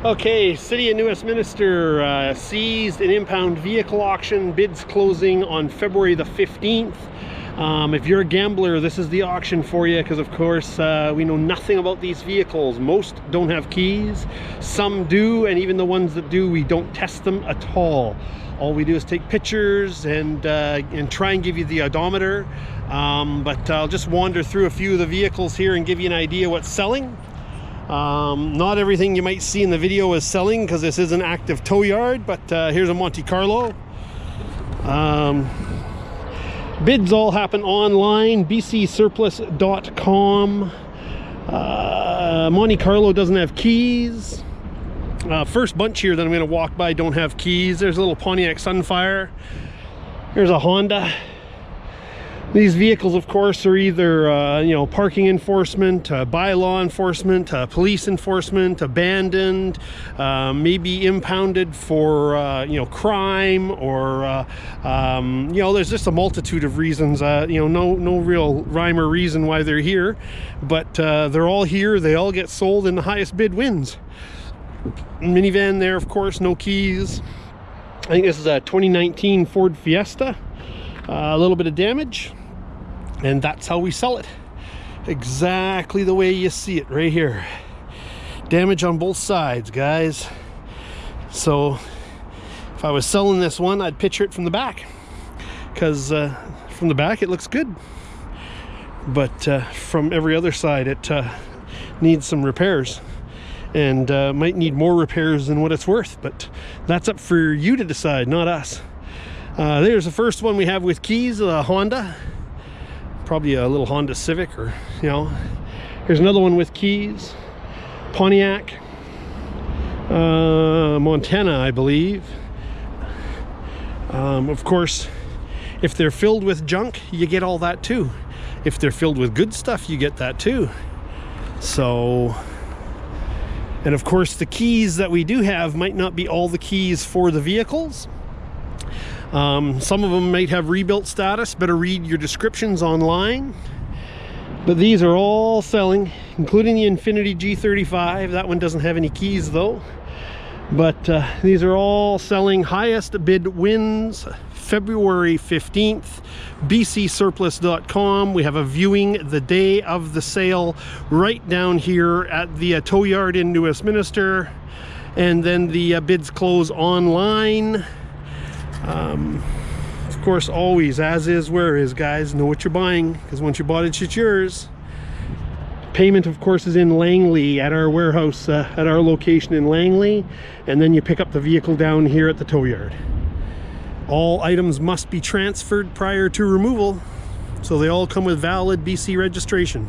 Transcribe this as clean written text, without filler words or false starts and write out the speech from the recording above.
Okay, City of New Westminster seized an impound vehicle auction, bids closing on February the 15th. If you're a gambler, this is the auction for you, because of course we know nothing about these vehicles. Most don't have keys, some do, and even the ones that do, we don't test them at all. All we do is take pictures and try and give you the odometer. But I'll just wander through a few of the vehicles here and give you an idea what's selling. Not everything you might see in the video is selling, because this is an active tow yard, but here's a Monte Carlo. Bids all happen online, bcsurplus.com. Monte Carlo doesn't have keys. First bunch here that I'm going to walk by don't have keys. There's a little Pontiac Sunfire. Here's a Honda. These vehicles, of course, are either parking enforcement, bylaw enforcement, police enforcement, abandoned, maybe impounded for crime, or there's just a multitude of reasons. No real rhyme or reason why they're here, but they're all here. They all get sold, and the highest bid wins. Minivan there, of course, no keys. I think this is a 2019 Ford Fiesta. A little bit of damage, and that's how we sell it. Exactly the way you see it right here. Damage on both sides, guys. So if I was selling this one, I'd picture it from the back, because from the back it looks good, but from every other side it needs some repairs, and might need more repairs than what it's worth, but that's up for you to decide, not us. There's the first one we have with keys, a Honda, probably a little Honda Civic, or here's another one with keys, Pontiac, Montana, I believe. Of course, if they're filled with junk, you get all that too. If they're filled with good stuff, you get that too. So, and of course the keys that we do have might not be all the keys for the vehicles. Some of them might have rebuilt status. Better read your descriptions online. But these are all selling, including the Infiniti G35. That one doesn't have any keys though. But these are all selling. Highest bid wins February 15th. bcsurplus.com. We have a viewing the day of the sale right down here at the tow yard in New Westminster. And then the bids close online. Of course, always, as is, where is, guys. Know what you're buying, because once you bought it, it's yours. Payment, of course, is in Langley at our warehouse, at our location in Langley, and then you pick up the vehicle down here at the tow yard. All items must be transferred prior to removal, so they all come with valid BC registration.